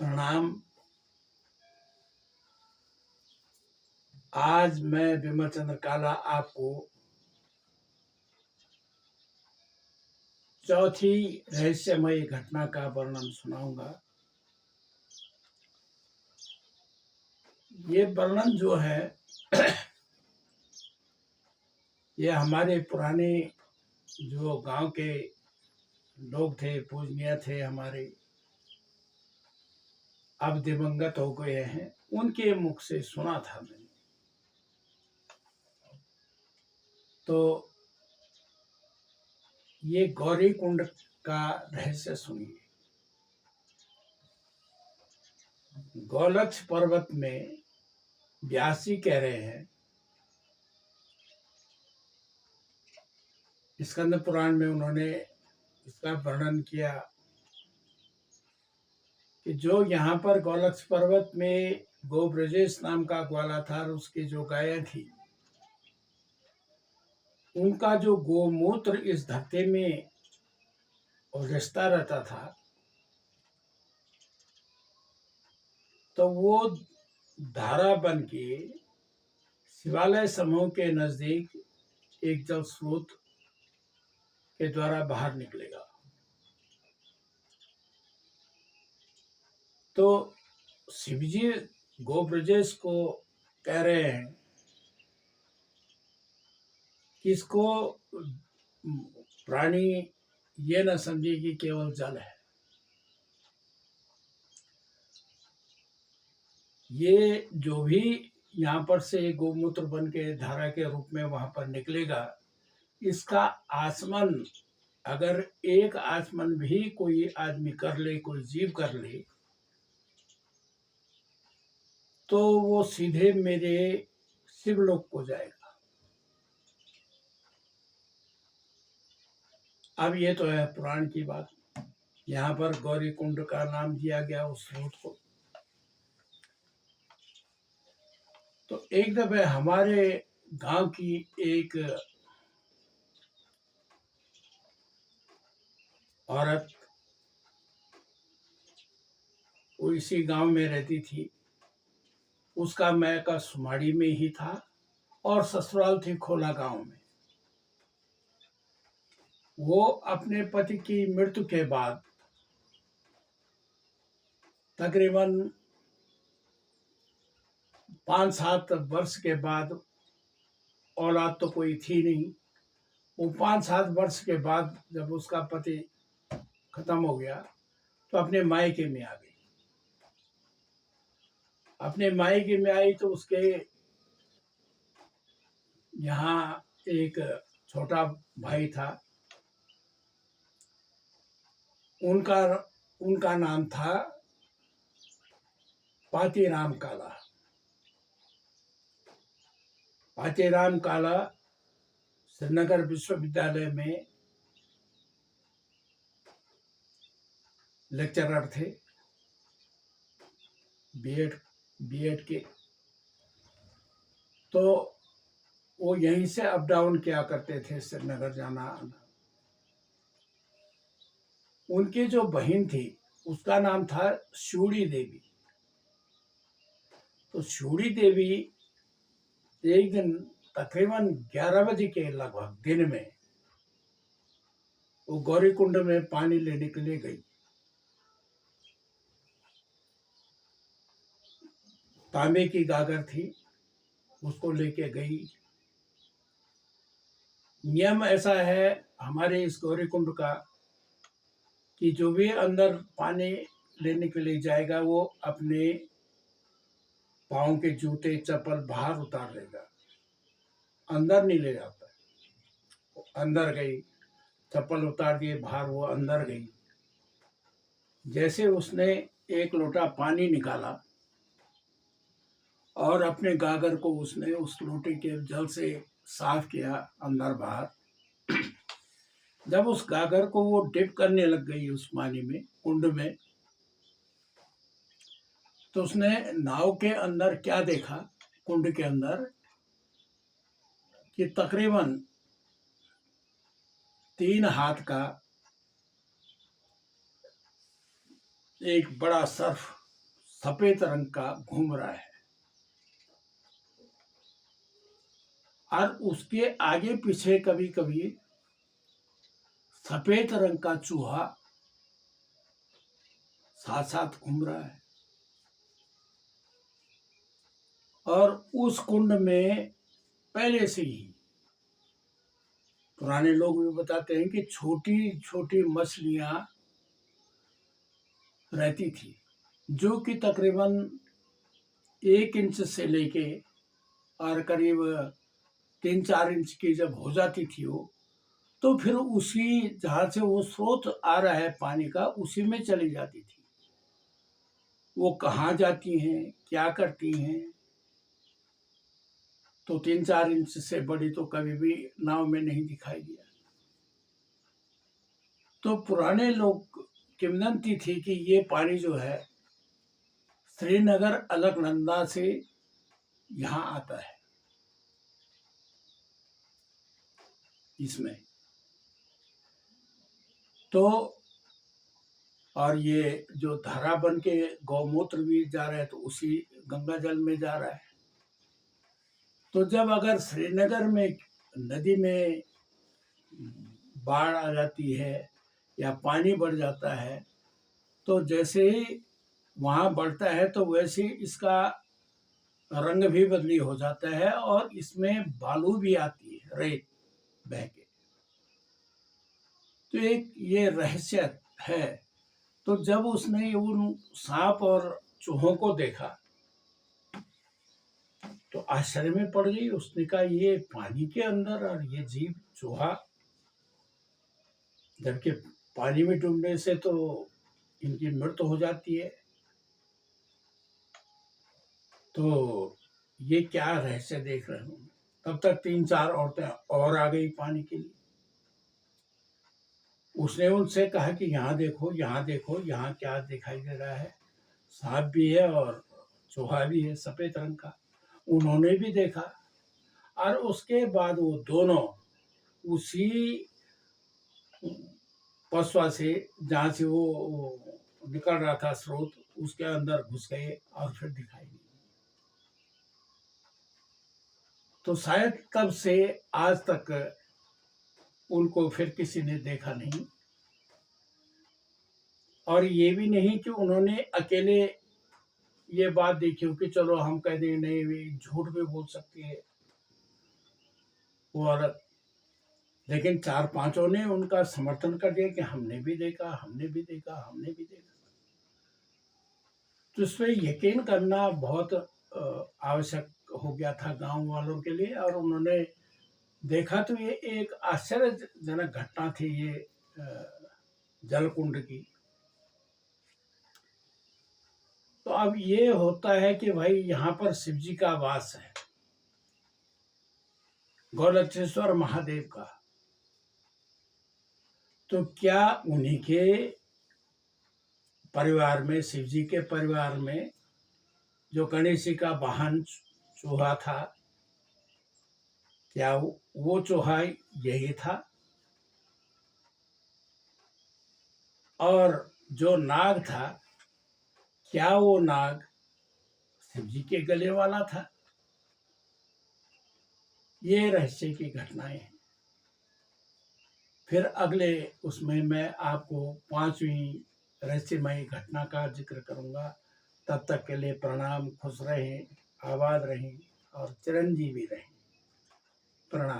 प्रणाम। आज मैं विमल चंद्र काला आपको चौथी रहस्यमयी घटना का वर्णन सुनाऊंगा। ये वर्णन जो है ये हमारे पुराने जो गांव के लोग थे, पूजनीय थे हमारे, अब दिवंगत हो गए हैं, उनके मुख से सुना था मैंने। तो ये गौरी कुंड का रहस्य सुनिए। गौलक्ष पर्वत में व्यासी कह रहे हैं, स्कंद पुराण में उन्होंने इसका वर्णन किया कि जो यहाँ पर गौलक्ष पर्वत में गोब्रजेश नाम का ग्वाला था और उसकी जो गायें थी, उनका जो गोमूत्र इस धरती में रिश्ता रहता था, तो वो धारा बन के शिवालय समूह के नजदीक एक जल स्रोत के द्वारा बाहर निकलेगा। तो शिवजी गोब्रजेश को कह रहे हैं कि इसको प्राणी ये न समझे कि केवल जल है। ये जो भी यहाँ पर से गोमूत्र बन के धारा के रूप में वहां पर निकलेगा, इसका आचमन अगर एक आचमन भी कोई आदमी कर ले, कोई जीव कर ले, तो वो सीधे मेरे शिवलोक को जाएगा। अब ये तो है पुराण की बात। यहाँ पर गौरी कुंड का नाम दिया गया उस स्रोत को। तो एक दफे हमारे गांव की एक औरत, वो इसी गांव में रहती थी, उसका मैका सुमाड़ी में ही था और ससुराल थी खोला गांव में। वो अपने पति की मृत्यु के बाद तकरीबन 5-7 वर्ष के बाद, औलाद तो कोई थी नहीं, वो 5-7 वर्ष के बाद जब उसका पति खत्म हो गया तो अपने मायके में आ गई। अपने मायके में आई तो उसके यहाँ एक छोटा भाई था, उनका नाम था पातीराम काला। पातीराम काला श्रीनगर विश्वविद्यालय में लेक्चरर थे, बीएड के। तो वो यहीं से अप डाउन किया करते थे, श्रीनगर जाना आना। उनकी जो बहन थी उसका नाम था शूड़ी देवी। तो शूड़ी देवी एक दिन तकरीबन 11 बजे के लगभग दिन में वो गौरी कुंड में पानी लेने के लिए गई। तांबे की गागर थी, उसको लेके गई। नियम ऐसा है हमारे इस गौरी कुंड का कि जो भी अंदर पानी लेने के लिए जाएगा वो अपने पाँव के जूते चप्पल बाहर उतार लेगा, अंदर नहीं ले जाता। वो अंदर गई, चप्पल उतार दिए बाहर, वो अंदर गई। जैसे उसने एक लोटा पानी निकाला और अपने गागर को उसने उस लोटे के जल से साफ किया अंदर बाहर। जब उस गागर को वो डिप करने लग गई उस पानी में, कुंड में, तो उसने नाव के अंदर क्या देखा, कुंड के अंदर, कि तकरीबन 3 हाथ का एक बड़ा सर्फ सफेद रंग का घूम रहा है और उसके आगे पीछे कभी कभी सफेद रंग का चूहा साथ साथ घूम रहा है। और उस कुंड में पहले से ही पुराने लोग भी बताते हैं कि छोटी छोटी मछलियां रहती थी, जो कि तकरीबन 1 इंच से लेके और करीब 3-4 इंच की जब हो जाती थी वो, तो फिर उसी जहाँ से वो स्रोत आ रहा है पानी का, उसी में चली जाती थी। वो कहाँ जाती हैं, क्या करती हैं, तो 3-4 इंच से बड़ी तो कभी भी नाव में नहीं दिखाई दिया। तो पुराने लोग किंवदंती थी कि ये पानी जो है श्रीनगर अलकनंदा से यहाँ आता है इसमें। तो और ये जो धारा बन के गौमूत्र भी जा रहा है तो उसी गंगा जल में जा रहा है। तो जब अगर श्रीनगर में नदी में बाढ़ आ जाती है या पानी बढ़ जाता है, तो जैसे ही वहाँ बढ़ता है तो वैसे इसका रंग भी बदली हो जाता है और इसमें बालू भी आती है, रेत बह के। तो एक ये रहस्य है। तो जब उसने उन सांप और चूहों को देखा तो आश्चर्य में पड़ गई। उसने कहा ये पानी के अंदर और ये जीव चूहा, जबकि पानी में डूबने से तो इनकी मृत्यु हो जाती है। तो ये क्या रहस्य देख रहे हूँ। तब तक 3-4 औरतें और आ गई पानी के लिए। उसने उनसे कहा कि यहाँ देखो, यहाँ देखो, यहाँ क्या दिखाई दे रहा है। सांप भी है और चूहा भी है सफेद रंग का। उन्होंने भी देखा और उसके बाद वो दोनों उसी पसवा से, जहाँ से वो निकल रहा था स्रोत, उसके अंदर घुस गए और फिर दिखाई नहीं। तो शायद तब से आज तक उनको फिर किसी ने देखा नहीं। और ये भी नहीं कि उन्होंने अकेले ये बात देखी हो कि चलो हम कह दें नहीं, वे झूठ भी बोल सकती है वो औरत। लेकिन 4-5 ने उनका समर्थन कर दिया कि हमने भी देखा, हमने भी देखा, हमने भी देखा। तो इस पर यकीन करना बहुत आवश्यक हो गया था गांव वालों के लिए। और उन्होंने देखा तो ये एक आश्चर्यजनक घटना थी ये जलकुंड की। तो अब ये होता है कि भाई यहाँ पर शिव जी का वास है, गौलक्षेश्वर महादेव का। तो क्या उन्हीं के परिवार में, शिव जी के परिवार में, जो गणेश जी का वाहन चूहा था, क्या वो चूहा यही था? और जो नाग था, क्या वो नाग शिव जी के गले वाला था? ये रहस्य की घटनाएं हैं। फिर अगले उसमें मैं आपको 5वीं रहस्यमयी घटना का जिक्र करूंगा। तब तक के लिए प्रणाम। खुश रहें, आबाद रहें और चिरंजीवी रहें। प्रणाम।